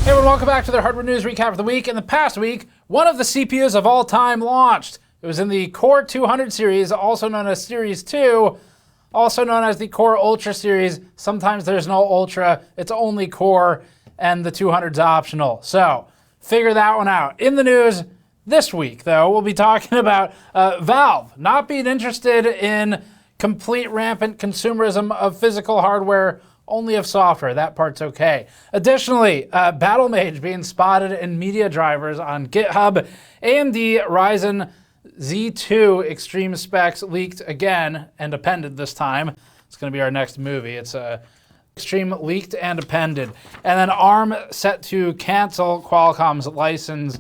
Hey everyone, welcome back to the Hardware News Recap of the Week. In the past week, one of the CPUs of all time launched. It was in the Core 200 series, also known as Series 2, also known as the Core Ultra series. Sometimes there's no Ultra, it's only Core, and the 200's optional. So, figure that one out. In the news this week, though, we'll be talking about Valve not being interested in complete rampant consumerism of physical hardware, only of software. That part's okay. Additionally, Battlemage being spotted in media drivers on GitHub. AMD Ryzen Z2 extreme specs leaked again and appended this time. It's going to be our next movie. It's extreme leaked and appended. And then ARM set to cancel Qualcomm's license.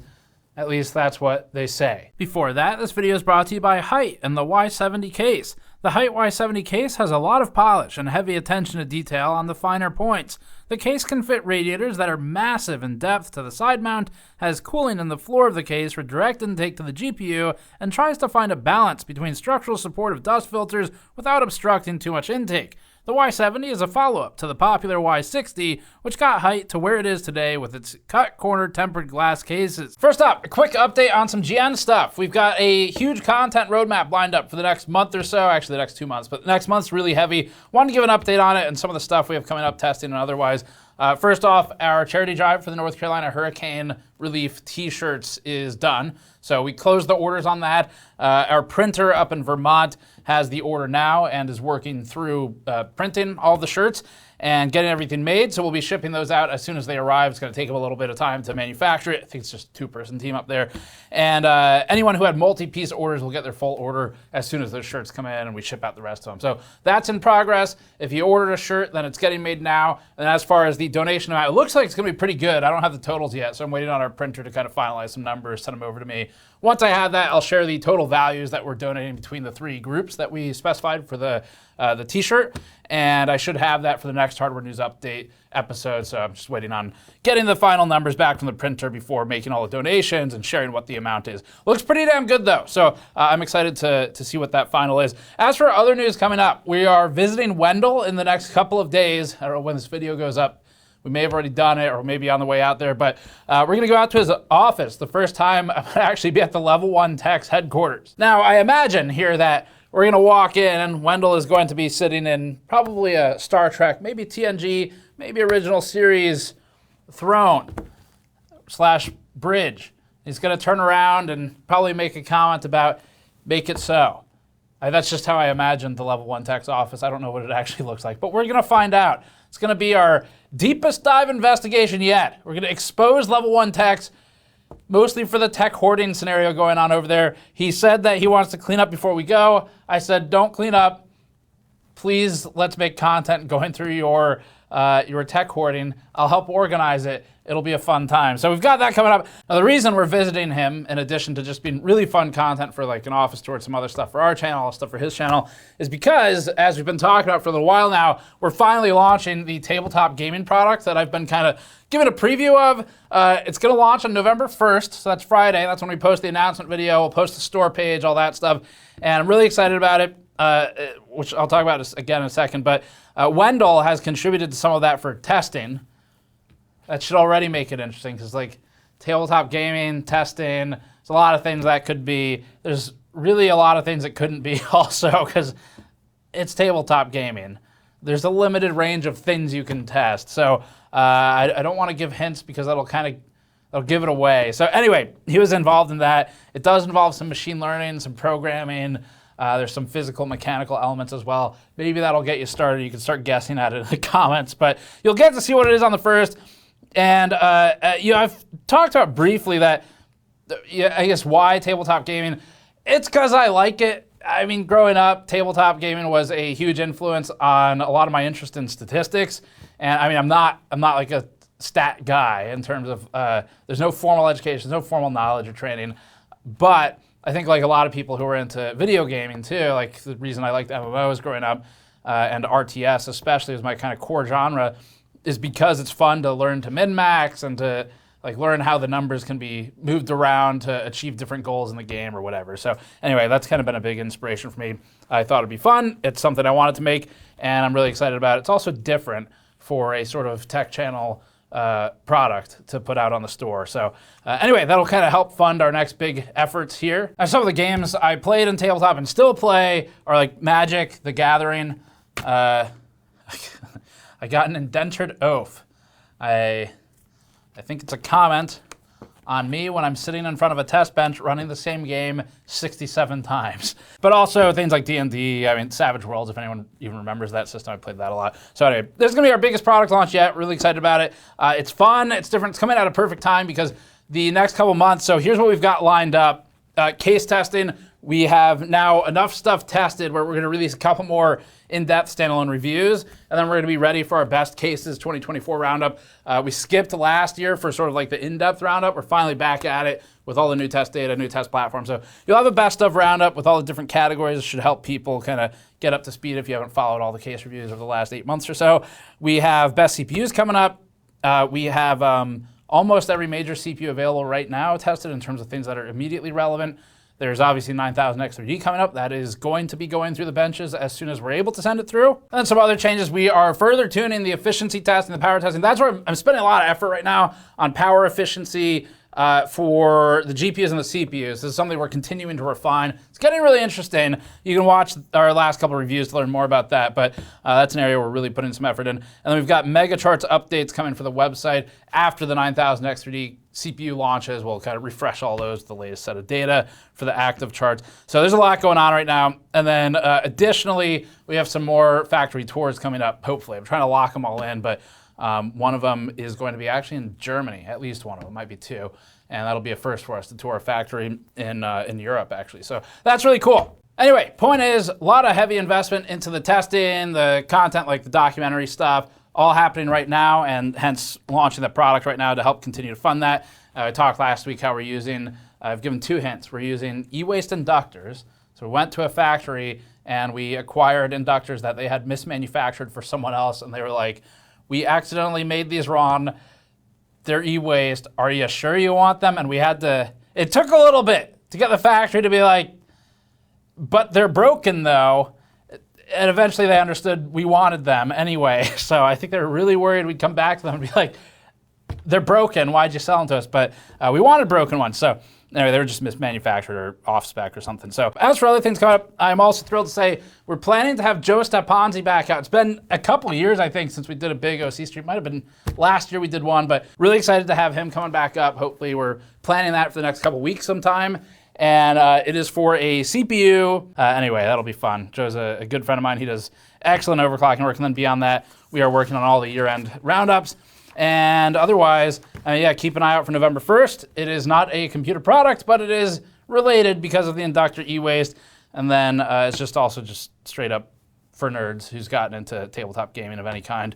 At least that's what they say. Before that, this video is brought to you by Height and the Y70 case. The Height Y70 case has a lot of polish and heavy attention to detail on the finer points. The case can fit radiators that are massive in depth to the side mount, has cooling in the floor of the case for direct intake to the GPU, and tries to find a balance between structural support of dust filters without obstructing too much intake. The Y70 is a follow-up to the popular Y60, which got Height to where it is today with its cut-corner tempered glass cases. First up, a quick update on some GN stuff. We've got a huge content roadmap lined up for the next month or so, actually the next 2 months, but the next month's really heavy. Wanted to give an update on it and some of the stuff we have coming up, testing and otherwise. First off, our charity drive for the North Carolina Hurricane Relief t-shirts is done. So we closed the orders on that. Our printer up in Vermont has the order now and is working through printing all the shirts and getting everything made. So we'll be shipping those out as soon as they arrive. It's going to take them a little bit of time to manufacture it. I think it's just a two-person team up there. And anyone who had multi-piece orders will get their full order as soon as those shirts come in and we ship out the rest of them. So that's in progress. If you ordered a shirt, then it's getting made now. And as far as the donation amount, it looks like it's going to be pretty good. I don't have the totals yet, so I'm waiting on our printer to kind of finalize some numbers, send them over to me. Once I have that, I'll share the total values that we're donating between the three groups that we specified for the t-shirt, and I should have that for the next Hardware News Update episode, so I'm just waiting on getting the final numbers back from the printer before making all the donations and sharing what the amount is. Looks pretty damn good, though, so I'm excited to see what that final is. As for other news coming up, we are visiting Wendell in the next couple of days. I don't know when this video goes up. We may have already done it or maybe on the way out there, but we're going to go out to his office. The first time I'm going to actually be at the Level 1 Tech's headquarters. Now, I imagine here that we're going to walk in and Wendell is going to be sitting in probably a Star Trek, maybe TNG, maybe original series throne / bridge. He's going to turn around and probably make a comment about make it so. That's just how I imagined the Level 1 Tech's office. I don't know what it actually looks like, but we're going to find out. It's going to be our deepest dive investigation yet. We're going to expose Level 1 Techs, mostly for the tech hoarding scenario going on over there. He said that he wants to clean up before we go. I said, don't clean up. Please, let's make content going through your tech hoarding. I'll help organize it. It'll be a fun time. So we've got that coming up. Now, the reason we're visiting him, in addition to just being really fun content for like an office tour, some other stuff for our channel, stuff for his channel, is because, as we've been talking about for a little while now, we're finally launching the tabletop gaming product that I've been kind of giving a preview of. It's going to launch on November 1st, so that's Friday. That's when we post the announcement video. We'll post the store page, all that stuff. And I'm really excited about it, which I'll talk about again in a second. But Wendell has contributed to some of that for testing. That should already make it interesting because, like, tabletop gaming, testing, there's a lot of things that could be. There's really a lot of things that couldn't be also because it's tabletop gaming. There's a limited range of things you can test. So I don't want to give hints because that'll give it away. So anyway, he was involved in that. It does involve some machine learning, some programming. There's some physical, mechanical elements as well. Maybe that'll get you started. You can start guessing at it in the comments, but you'll get to see what it is on the first. And I've talked about briefly that, I guess, why tabletop gaming. It's because I like it. I mean, growing up, tabletop gaming was a huge influence on a lot of my interest in statistics. And I mean, I'm not like a stat guy in terms of there's no formal education, there's no formal knowledge or training. But I think like a lot of people who are into video gaming too, like the reason I liked MMOs growing up and RTS especially as my kind of core genre is because it's fun to learn to min-max and to like learn how the numbers can be moved around to achieve different goals in the game or whatever. So anyway, that's kind of been a big inspiration for me. I thought it'd be fun. It's something I wanted to make and I'm really excited about it. It's also different for a sort of tech channel product to put out on the store. So anyway, that'll kind of help fund our next big efforts here. And some of the games I played in tabletop and still play are like Magic: The Gathering. I got an indentured oath. I think it's a comment on me when I'm sitting in front of a test bench running the same game 67 times. But also things like D&D, I mean, Savage Worlds, if anyone even remembers that system, I played that a lot. So anyway, this is gonna be our biggest product launch yet. Really excited about it. It's fun, it's different, it's coming at a perfect time because the next couple months, so here's what we've got lined up. Case testing, we have now enough stuff tested where we're gonna release a couple more in-depth standalone reviews, and then we're gonna be ready for our best cases 2024 roundup. We skipped last year for sort of like the in-depth roundup. We're finally back at it with all the new test data, new test platform. So you'll have a best of roundup with all the different categories. It should help people kind of get up to speed if you haven't followed all the case reviews over the last 8 months or so. We have best CPUs coming up. We have almost every major CPU available right now tested in terms of things that are immediately relevant. There's obviously 9000 X3D coming up. That is going to be going through the benches as soon as we're able to send it through. And then some other changes. We are further tuning the efficiency test and the power testing. That's where I'm spending a lot of effort right now on power efficiency for the GPUs and the CPUs. This is something we're continuing to refine. It's getting really interesting. You can watch our last couple of reviews to learn more about that, but that's an area we're really putting some effort in. And then we've got mega charts updates coming for the website after the 9000 X3D CPU launches. We'll kind of refresh all those, the latest set of data for the active charts. So there's a lot going on right now. And then additionally, we have some more factory tours coming up, hopefully. I'm trying to lock them all in, but one of them is going to be actually in Germany, at least one of them, might be two. And that'll be a first for us to tour a factory in Europe, actually. So that's really cool. Anyway, point is, a lot of heavy investment into the testing, the content, like the documentary stuff, all happening right now, and hence launching the product right now to help continue to fund that. I talked last week how we're using, I've given 2 hints. We're using e-waste inductors. So we went to a factory and we acquired inductors that they had mismanufactured for someone else, and they were like, we accidentally made these wrong. They're e-waste. Are you sure you want them? And we had to, it took a little bit to get the factory to be like, but they're broken though. And eventually they understood we wanted them anyway. So I think they were really worried we'd come back to them and be like, they're broken, why'd you sell them to us? But we wanted broken ones. So anyway, they were just mismanufactured or off spec or something. So as for other things coming up, I'm also thrilled to say we're planning to have Joe Stepanzi back out. It's been a couple of years, I think, since we did a big OC stream. Might have been last year we did one, but really excited to have him coming back up. Hopefully we're planning that for the next couple of weeks sometime. And it is for a CPU. Anyway, that'll be fun. Joe's a good friend of mine. He does excellent overclocking work. And then beyond that, we are working on all the year-end roundups. And otherwise, yeah, keep an eye out for November 1st. It is not a computer product, but it is related because of the inductor e-waste. And then it's just also just straight up for nerds who's gotten into tabletop gaming of any kind.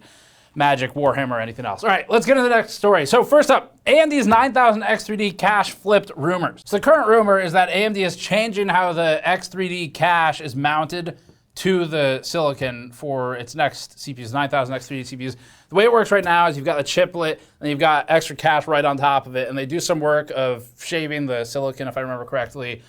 Magic, Warhammer, anything else. All right, let's get into the next story. So first up, AMD's 9000 X3D cache flipped rumors. So the current rumor is that AMD is changing how the X3D cache is mounted to the silicon for its next CPUs, 9000 X3D CPUs. The way it works right now is you've got the chiplet and you've got extra cache right on top of it, and they do some work of shaving the silicon, if I remember correctly,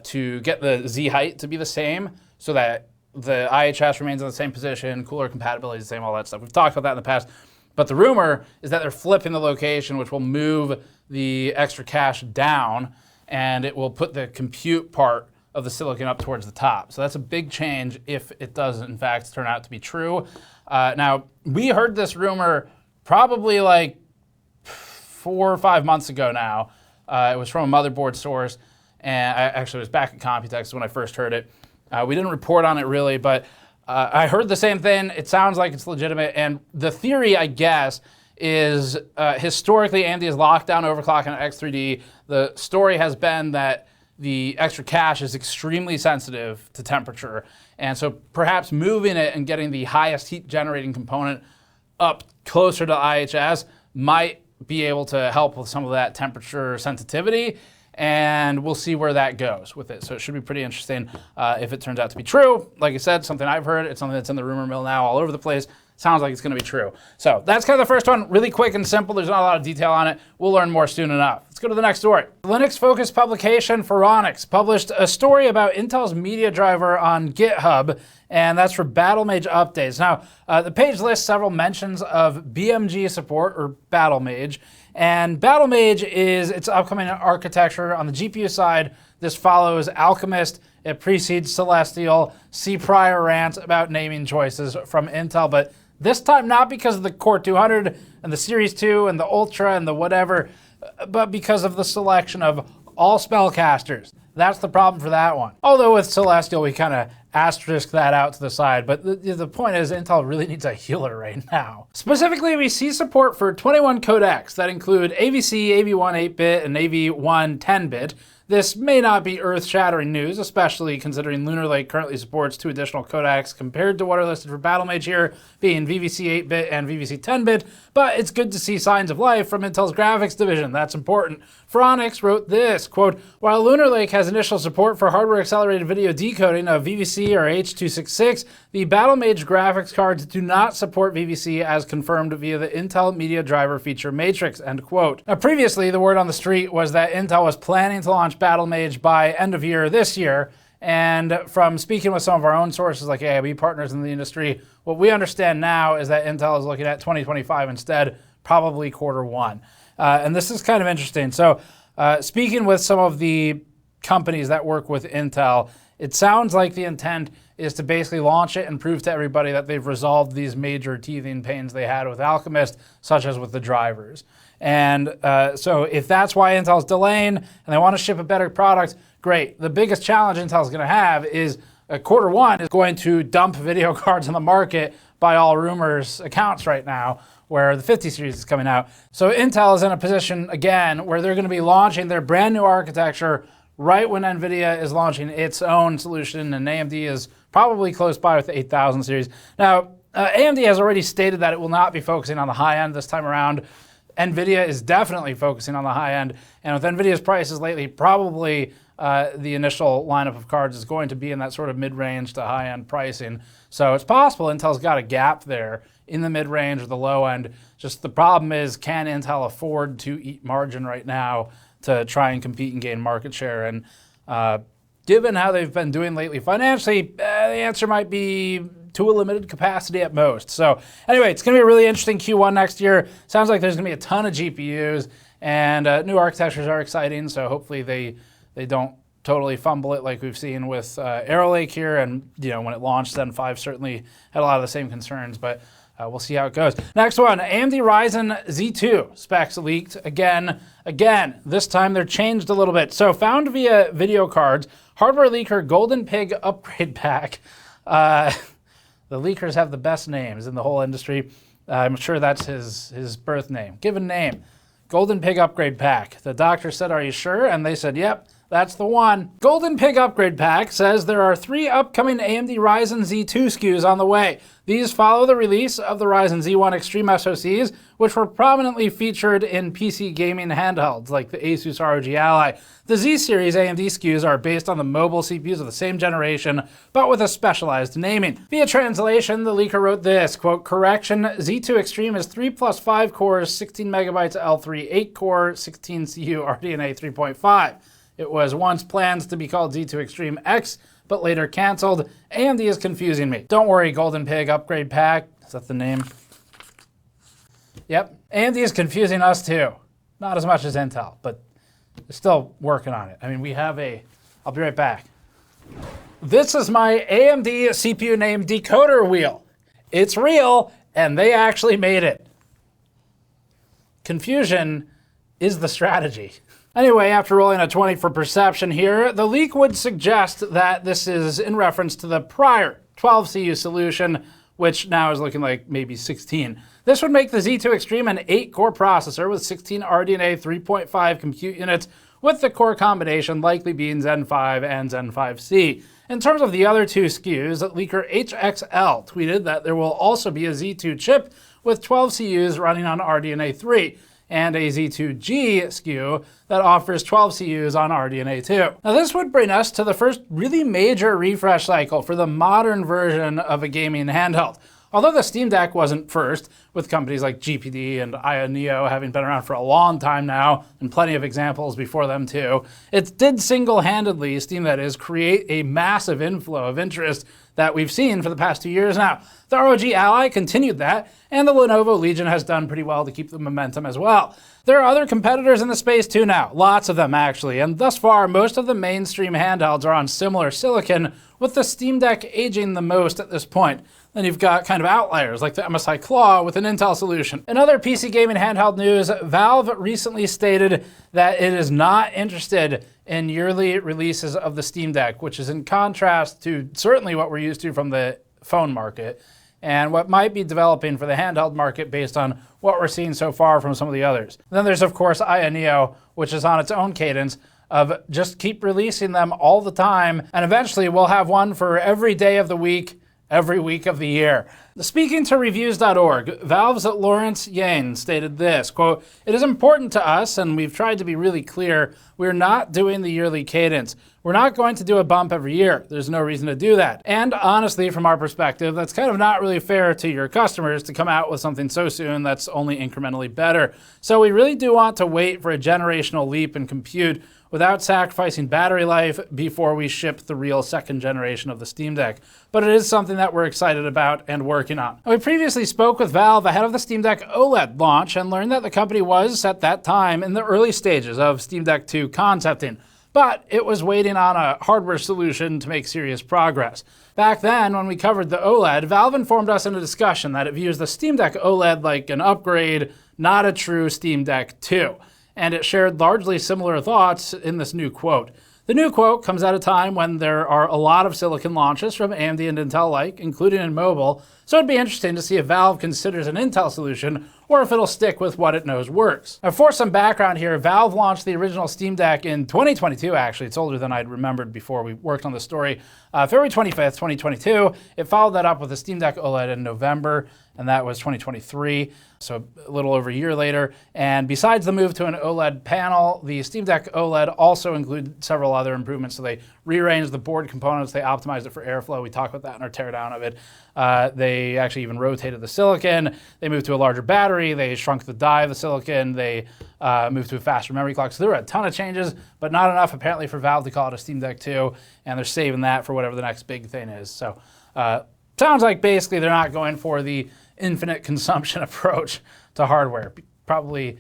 to get the Z height to be the same so that the IHS remains in the same position, cooler compatibility is the same, all that stuff. We've talked about that in the past. But the rumor is that they're flipping the location, which will move the extra cache down, and it will put the compute part of the silicon up towards the top. So that's a big change if it does, in fact, turn out to be true. Now, we heard this rumor probably like 4 or 5 months ago now. It was from a motherboard source, and actually it was back at Computex when I first heard it. We didn't report on it really, but I heard the same thing. It sounds like it's legitimate. And the theory, I guess, is historically AMD has locked down overclocking on X3D. The story has been that the extra cache is extremely sensitive to temperature. And so perhaps moving it and getting the highest heat generating component up closer to IHS might be able to help with some of that temperature sensitivity. And we'll see where that goes with it. So it should be pretty interesting if it turns out to be true. Like I said, something I've heard. It's something that's in the rumor mill now all over the place. Sounds like it's going to be true. So that's kind of the first one. Really quick and simple. There's not a lot of detail on it. We'll learn more soon enough. Let's Let's go to the next story. Linux-focused publication Phoronix published a story about Intel's media driver on GitHub, and that's for Battlemage updates. Now, the page lists several mentions of BMG support, or Battlemage, and Battlemage is its upcoming architecture. On the GPU side, this follows Alchemist, it precedes Celestial. See prior rants about naming choices from Intel, but this time not because of the Core 200 and the Series 2 and the Ultra and the whatever, but because of the selection of all spellcasters. That's the problem for that one. Although with Celestial, we kind of asterisk that out to the side, but the point is Intel really needs a healer right now. Specifically, we see support for 21 codecs that include AVC, AV1 8-bit, and AV1 10-bit. This may not be earth-shattering news, especially considering Lunar Lake currently supports 2 additional codecs compared to what are listed for Battlemage here, being VVC 8-bit and VVC 10-bit, but it's good to see signs of life from Intel's graphics division. That's important. Phoronix wrote this, quote, while Lunar Lake has initial support for hardware-accelerated video decoding of VVC or H.266, the Battlemage graphics cards do not support VVC as confirmed via the Intel Media Driver feature matrix, end quote. Now, previously, the word on the street was that Intel was planning to launch Battlemage by end of year this year, and from speaking with some of our own sources like AIB partners in the industry, what we understand now is that Intel is looking at 2025 instead, probably Q1. And this is kind of interesting. So speaking with some of the companies that work with Intel, it sounds like the intent is to basically launch it and prove to everybody that they've resolved these major teething pains they had with Alchemist, such as with the drivers. And so if that's why Intel's delaying and they want to ship a better product, great. The biggest challenge Intel's going to have is Q1 is going to dump video cards on the market by all rumors accounts right now, where the 50 series is coming out. So Intel is in a position, again, where they're going to be launching their brand new architecture right when NVIDIA is launching its own solution, and AMD is probably close by with the 8000 series. Now, AMD has already stated that it will not be focusing on the high end this time around. NVIDIA is definitely focusing on the high end, and with NVIDIA's prices lately, probably the initial lineup of cards is going to be in that sort of mid-range to high-end pricing. So it's possible Intel's got a gap there in the mid-range or the low end. Just the problem is, can Intel afford to eat margin right now to try and compete and gain market share? And given how they've been doing lately financially, the answer might be to a limited capacity at most. So anyway, it's going to be a really interesting Q1 next year. Sounds like there's going to be a ton of GPUs, and new architectures are exciting, so hopefully they don't totally fumble it like we've seen with Arrow Lake here. And when it launched, Zen 5 certainly had a lot of the same concerns, but we'll see how it goes. Next one, AMD Ryzen Z2 specs leaked again. This time they're changed a little bit. So found via video cards, hardware leaker Golden Pig upgrade pack. The leakers have the best names in the whole industry. I'm sure that's his birth name, given name. Golden Pig upgrade pack. The doctor said, are you sure? And they said, yep. That's the one. Golden Pig Upgrade Pack says there are 3 upcoming AMD Ryzen Z2 SKUs on the way. These follow the release of the Ryzen Z1 Extreme SoCs, which were prominently featured in PC gaming handhelds like the Asus ROG Ally. The Z-series AMD SKUs are based on the mobile CPUs of the same generation, but with a specialized naming. Via translation, the leaker wrote this, quote, correction, Z2 Extreme is 3 plus 5 cores, 16 megabytes L3, 8-core, 16 CU RDNA 3.5. It was once planned to be called Z2 Extreme X, but later canceled. AMD is confusing me. Don't worry, Golden Pig Upgrade Pack. Is that the name? Yep. AMD is confusing us too. Not as much as Intel, but they're still working on it. I mean, I'll be right back. This is my AMD CPU name decoder wheel. It's real, and they actually made it. Confusion is the strategy. Anyway, after rolling a 20 for perception here, the leak would suggest that this is in reference to the prior 12 CU solution, which now is looking like maybe 16. This would make the Z2 Extreme an 8-core processor with 16 RDNA 3.5 compute units, with the core combination likely being Zen 5 and Zen 5C. In terms of the other 2 SKUs, leaker HXL tweeted that there will also be a Z2 chip with 12 CUs running on RDNA 3. And a Z2G SKU that offers 12 CUs on RDNA 2. Now this would bring us to the first really major refresh cycle for the modern version of a gaming handheld. Although the Steam Deck wasn't first, with companies like GPD and Ioneo having been around for a long time now, and plenty of examples before them too, it did single-handedly, Steam that is, create a massive inflow of interest that we've seen for the past 2 years now. The ROG Ally continued that, and the Lenovo Legion has done pretty well to keep the momentum as well. There are other competitors in the space too now, lots of them actually, and thus far most of the mainstream handhelds are on similar silicon, with the Steam Deck aging the most at this point. Then you've got kind of outliers like the MSI Claw with an Intel solution. In other PC gaming handheld news, Valve recently stated that it is not interested in yearly releases of the Steam Deck, which is in contrast to certainly what we're used to from the phone market and what might be developing for the handheld market based on what we're seeing so far from some of the others. And then there's of course Ioneo, which is on its own cadence of just keep releasing them all the time, and eventually we'll have one for every day of the week, every week of the year. Speaking to reviews.org, Valve's Lawrence Yang stated this, quote, "It is important to us, and we've tried to be really clear, we're not doing the yearly cadence. We're not going to do a bump every year. There's no reason to do that. And honestly, from our perspective, that's kind of not really fair to your customers to come out with something so soon that's only incrementally better. So we really do want to wait for a generational leap in compute without sacrificing battery life before we ship the real second generation of the Steam Deck. But it is something that we're excited about and working on." We previously spoke with Valve ahead of the Steam Deck OLED launch and learned that the company was, at that time, in the early stages of Steam Deck 2 concepting, but it was waiting on a hardware solution to make serious progress. Back then, when we covered the OLED, Valve informed us in a discussion that it views the Steam Deck OLED like an upgrade, not a true Steam Deck 2. And it shared largely similar thoughts in this new quote. The new quote comes at a time when there are a lot of silicon launches from AMD and Intel alike, including in mobile, so it'd be interesting to see if Valve considers an Intel solution or if it'll stick with what it knows works. Now, for some background here, Valve launched the original Steam Deck in 2022, actually. It's older than I'd remembered before we worked on the story. February 25th, 2022. It followed that up with the Steam Deck OLED in November, and that was 2023, so a little over a year later. And besides the move to an OLED panel, the Steam Deck OLED also included several other improvements. So they rearranged the board components, they optimized it for airflow. We talked about that in our teardown of it. They actually even rotated the silicon. They moved to a larger battery. They shrunk the die of the silicon. They moved to a faster memory clock. So there were a ton of changes, but not enough apparently for Valve to call it a Steam Deck 2, and they're saving that for whatever the next big thing is. So sounds like basically they're not going for the infinite consumption approach to hardware, probably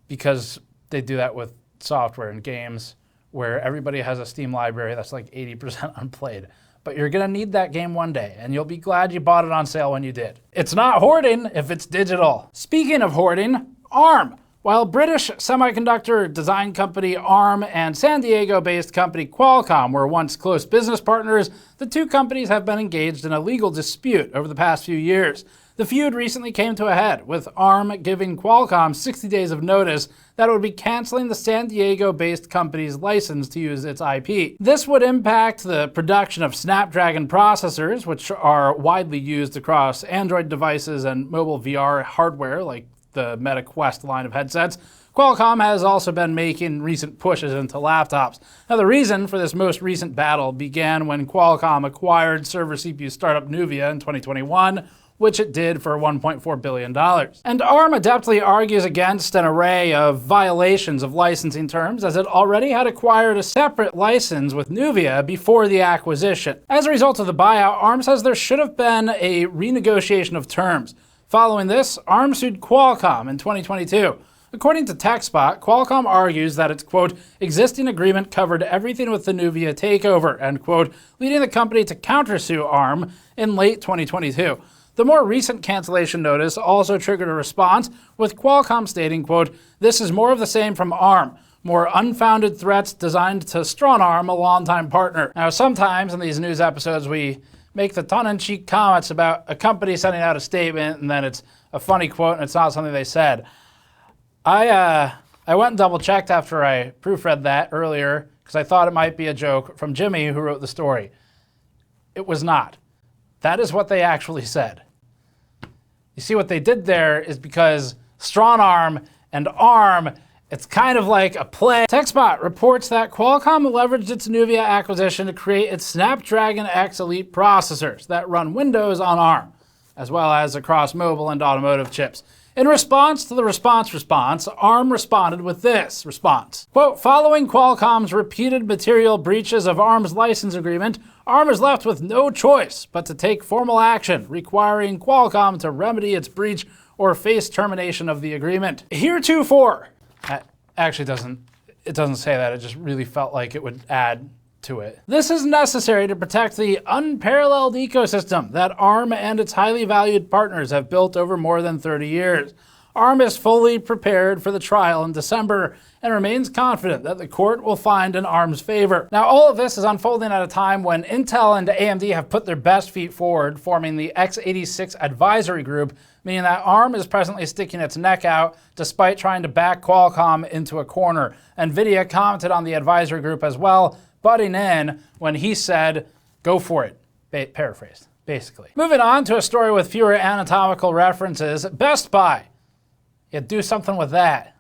because they do that with software and games where everybody has a Steam library that's like 80% unplayed. But you're gonna need that game one day, and you'll be glad you bought it on sale when you did. It's not hoarding if it's digital. Speaking of hoarding, ARM. While British semiconductor design company ARM and San Diego-based company Qualcomm were once close business partners, the two companies have been engaged in a legal dispute over the past few years. The feud recently came to a head, with ARM giving Qualcomm 60 days of notice that it would be canceling the San Diego-based company's license to use its IP. This would impact the production of Snapdragon processors, which are widely used across Android devices and mobile VR hardware like the Meta Quest line of headsets. Qualcomm has also been making recent pushes into laptops. Now, the reason for this most recent battle began when Qualcomm acquired server CPU startup Nuvia in 2021, which it did for $1.4 billion. And ARM adeptly argues against an array of violations of licensing terms, as it already had acquired a separate license with Nuvia before the acquisition. As a result of the buyout, ARM says there should have been a renegotiation of terms. Following this, ARM sued Qualcomm in 2022. According to TechSpot, Qualcomm argues that its, quote, existing agreement covered everything with the Nuvia takeover, end quote, leading the company to countersue ARM in late 2022. The more recent cancellation notice also triggered a response, with Qualcomm stating, quote, this is more of the same from ARM, more unfounded threats designed to strong arm a longtime partner. Now, sometimes in these news episodes, we make the tongue-in-cheek comments about a company sending out a statement and then it's a funny quote and it's not something they said. I went and double-checked after I proofread that earlier because I thought it might be a joke from Jimmy, who wrote the story. It was not. That is what they actually said. You see, what they did there is because strong arm and ARM, it's kind of like a play. TechSpot reports that Qualcomm leveraged its Nuvia acquisition to create its Snapdragon X Elite processors that run Windows on ARM. as well as across mobile and automotive chips. In response to the response, ARM responded with this response. Quote, following Qualcomm's repeated material breaches of ARM's license agreement, ARM is left with no choice but to take formal action, requiring Qualcomm to remedy its breach or face termination of the agreement. Heretofore, that actually doesn't say that, it just really felt like it would add to it. This is necessary to protect the unparalleled ecosystem that ARM and its highly valued partners have built over more than 30 years. ARM is fully prepared for the trial in December and remains confident that the court will find in ARM's favor. Now, all of this is unfolding at a time when Intel and AMD have put their best feet forward, forming the x86 advisory group, meaning that ARM is presently sticking its neck out despite trying to back Qualcomm into a corner. NVIDIA commented on the advisory group as well, butting in when he said, go for it, paraphrased, basically. Moving on to a story with fewer anatomical references, Best Buy. Yeah, do something with that.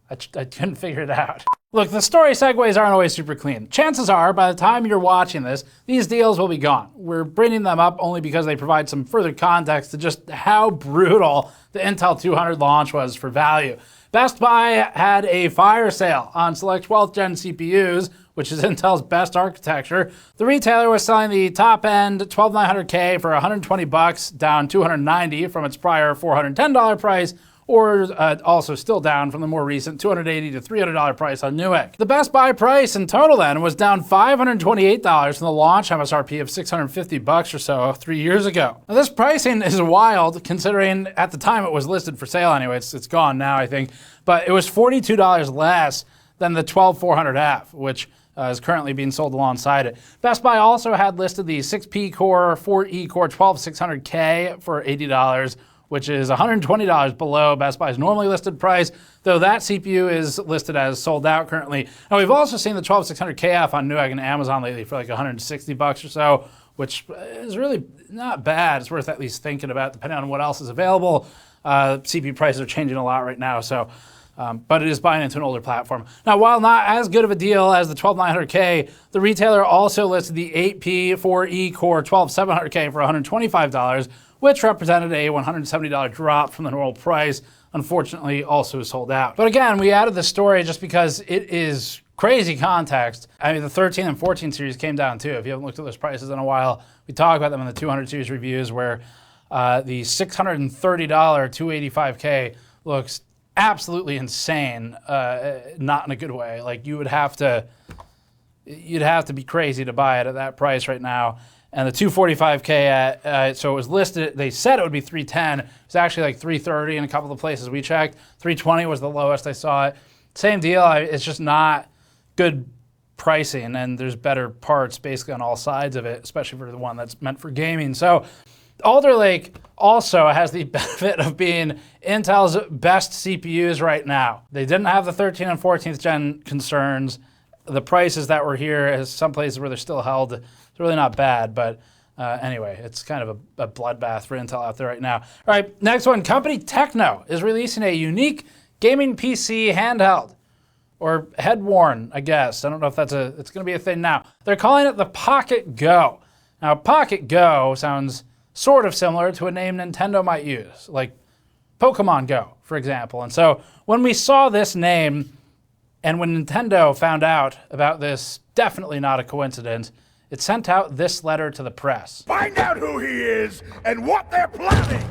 I couldn't figure it out. Look, the story segues aren't always super clean. Chances are, by the time you're watching this, these deals will be gone. We're bringing them up only because they provide some further context to just how brutal the Intel 200 launch was for value. Best Buy had a fire sale on select 12th gen CPUs, which is Intel's best architecture. The retailer was selling the top-end 12900K for $120, down $290 from its prior $410 price, or also still down from the more recent $280 to $300 price on Newegg. The Best Buy price in total then was down $528 from the launch MSRP of $650 or so 3 years ago. Now this pricing is wild considering at the time it was listed for sale anyway. It's gone now, I think, but it was $42 less than the 12400F, which is currently being sold alongside it. Best Buy also had listed the 6P Core 4E Core 12600K for $80, which is $120 below Best Buy's normally listed price, though that CPU is listed as sold out currently. Now we've also seen the 12600KF on Newegg and Amazon lately for like $160 or so, which is really not bad. It's worth at least thinking about depending on what else is available. CPU prices are changing a lot right now, so but it is buying into an older platform. Now, while not as good of a deal as the 12900K, the retailer also listed the 8P 4E Core 12700K for $125, which represented a $170 drop from the normal price. Unfortunately, also sold out. But again, we added the story just because it is crazy context. I mean, the 13 and 14 series came down too. If you haven't looked at those prices in a while, we talk about them in the 200 series reviews where the $630 285K looks absolutely insane, not in a good way. Like you'd have to be crazy to buy it at that price right now. And the 245K, so it was listed, they said it would be 310. It's actually like 330 in a couple of places we checked. 320 was the lowest I saw it. Same deal, it's just not good pricing, and there's better parts basically on all sides of it, especially for the one that's meant for gaming. So Alder Lake also has the benefit of being Intel's best CPUs right now. They didn't have the 13th and 14th gen concerns. The prices that were here, as some places where they're still held, it's really not bad, but anyway, it's kind of a bloodbath for Intel out there right now. All right, next one, company Techno is releasing a unique gaming PC handheld, or head-worn, I guess. I don't know if it's gonna be a thing now. They're calling it the Pocket Go. Now, Pocket Go sounds sort of similar to a name Nintendo might use, like Pokemon Go, for example. And so when we saw this name, and when Nintendo found out about this, definitely not a coincidence, it sent out this letter to the press. Find out who he is and what they're planning!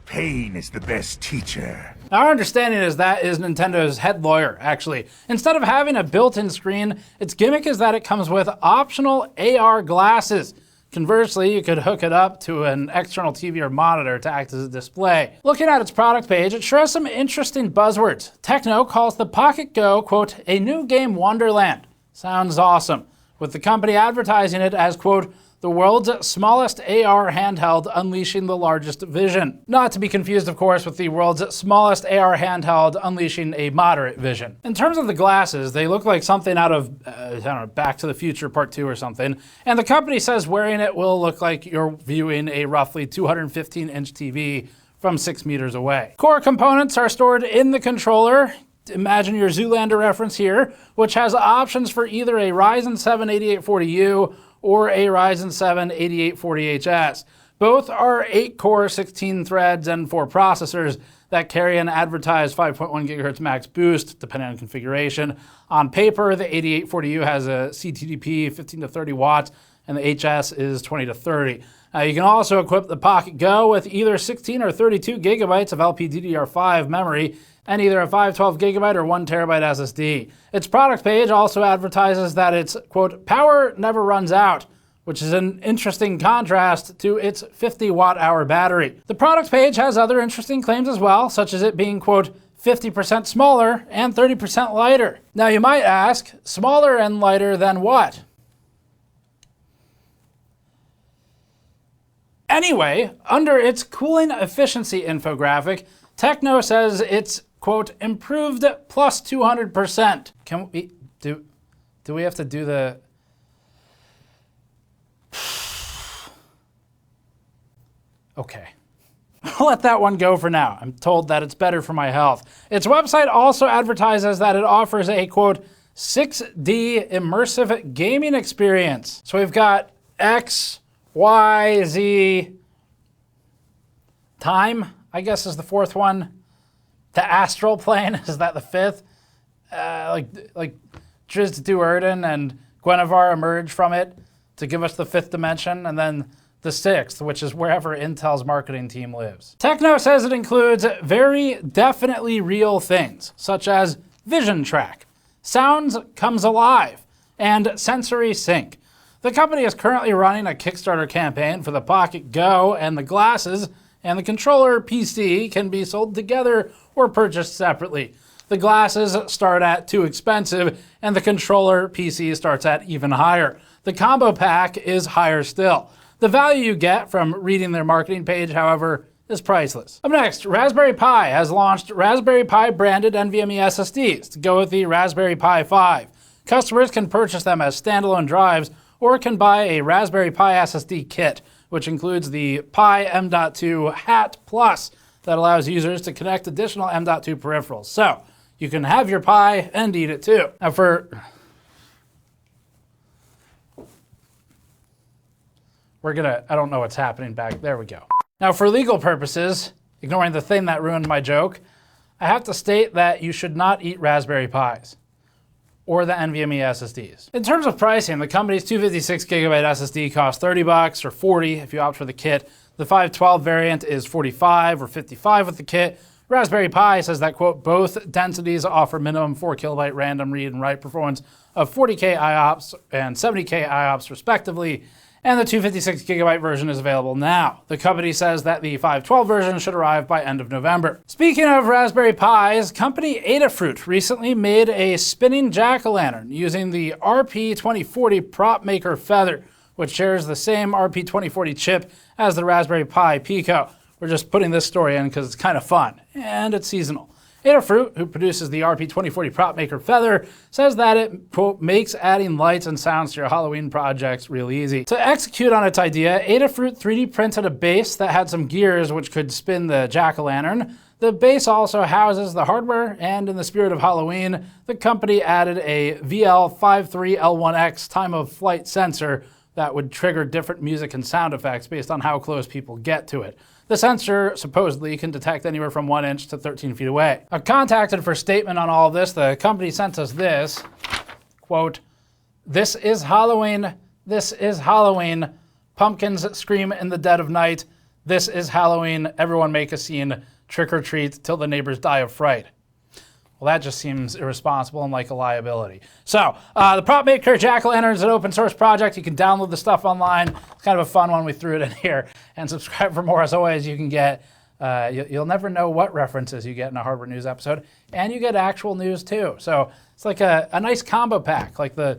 Pain is the best teacher. Our understanding is that is Nintendo's head lawyer, actually. Instead of having a built-in screen, its gimmick is that it comes with optional AR glasses. Conversely, you could hook it up to an external TV or monitor to act as a display. Looking at its product page, it sure has some interesting buzzwords. Techno calls the Pocket Go, quote, a new game wonderland. Sounds awesome. With the company advertising it as, quote, the world's smallest AR handheld unleashing the largest vision. Not to be confused, of course, with the world's smallest AR handheld unleashing a moderate vision. In terms of the glasses, they look like something out of, I don't know, Back to the Future Part 2 or something. And the company says wearing it will look like you're viewing a roughly 215-inch TV from 6 meters away. Core components are stored in the controller. Imagine your Zoolander reference here, which has options for either a Ryzen 7 8840U or a Ryzen 7 8840HS. Both are 8-core, 16-thread Zen 4 processors that carry an advertised 5.1 gigahertz max boost, depending on configuration. On paper, the 8840U has a CTDP 15 to 30 watts, and the HS is 20 to 30. You can also equip the Pocket Go with either 16 or 32 gigabytes of LPDDR5 memory and either a 512 gigabyte or 1 terabyte SSD. Its product page also advertises that its, quote, power never runs out, which is an interesting contrast to its 50 watt-hour battery. The product page has other interesting claims as well, such as it being, quote, 50% smaller and 30% lighter. Now you might ask, smaller and lighter than what? Anyway, under its cooling efficiency infographic, Techno says it's, quote, improved plus 200%. Can we, do we have to do the... Okay. I'll let that one go for now. I'm told that it's better for my health. Its website also advertises that it offers a, quote, 6D immersive gaming experience. So we've got X, Y, Z, time, I guess, is the fourth one. The astral plane, is that the fifth? Like Drizzt Do'Urden and Guinevere emerge from it to give us the fifth dimension, and then the sixth, which is wherever Intel's marketing team lives. Techno says it includes very definitely real things, such as vision track, sounds comes alive, and sensory sync. The company is currently running a Kickstarter campaign for the Pocket Go, and the glasses and the controller PC can be sold together or purchased separately. The glasses start at too expensive, and the controller PC starts at even higher. The combo pack is higher still. The value you get from reading their marketing page, however, is priceless. Up next, Raspberry Pi has launched Raspberry Pi branded NVMe SSDs to go with the Raspberry Pi 5. Customers can purchase them as standalone drives or can buy a Raspberry Pi SSD Kit, which includes the Pi M.2 Hat Plus that allows users to connect additional M.2 peripherals. So you can have your Pi and eat it too. Now I don't know what's happening back, there we go. Now for legal purposes, ignoring the thing that ruined my joke, I have to state that you should not eat Raspberry Pis or the NVMe SSDs. In terms of pricing, the company's 256 gigabyte SSD costs $30 or $40 if you opt for the kit. The 512 variant is $45 or $55 with the kit. Raspberry Pi says that, quote, both densities offer minimum 4 kilobyte random read and write performance of 40K IOPS and 70K IOPS respectively, and the 256 gigabyte version is available now. The company says that the 512 version should arrive by end of November. Speaking of Raspberry Pis, company Adafruit recently made a spinning jack-o'-lantern using the RP2040 prop maker Feather, which shares the same RP2040 chip as the Raspberry Pi Pico. We're just putting this story in because it's kind of fun, and it's seasonal. Adafruit, who produces the RP2040 prop maker Feather, says that it, quote, makes adding lights and sounds to your Halloween projects real easy. To execute on its idea, Adafruit 3D printed a base that had some gears which could spin the jack-o'-lantern. The base also houses the hardware, and in the spirit of Halloween, the company added a VL53L1X time-of-flight sensor that would trigger different music and sound effects based on how close people get to it. The sensor supposedly can detect anywhere from 1 inch to 13 feet away. I've contacted for a statement on all of this. The company sent us this, quote, "This is Halloween, this is Halloween. Pumpkins scream in the dead of night. This is Halloween, everyone make a scene. Trick or treat till the neighbors die of fright." Well, that just seems irresponsible and like a liability. So, the Prop Maker Jack-o'-lantern is an open source project. You can download the stuff online. It's kind of a fun one. We threw it in here. And subscribe for more. As always, you can get, you'll never know what references you get in a hardware news episode. And you get actual news too. So, it's like a nice combo pack, like the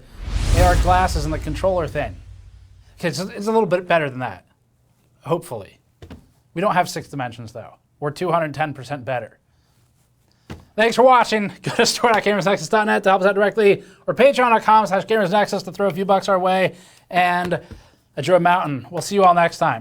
AR glasses and the controller thing. Okay, it's a little bit better than that, hopefully. We don't have 6 dimensions though. We're 210% better. Thanks for watching. Go to store.gamersnexus.net to help us out directly, or patreon.com/gamersnexus to throw a few bucks our way. And I drew a mountain. We'll see you all next time.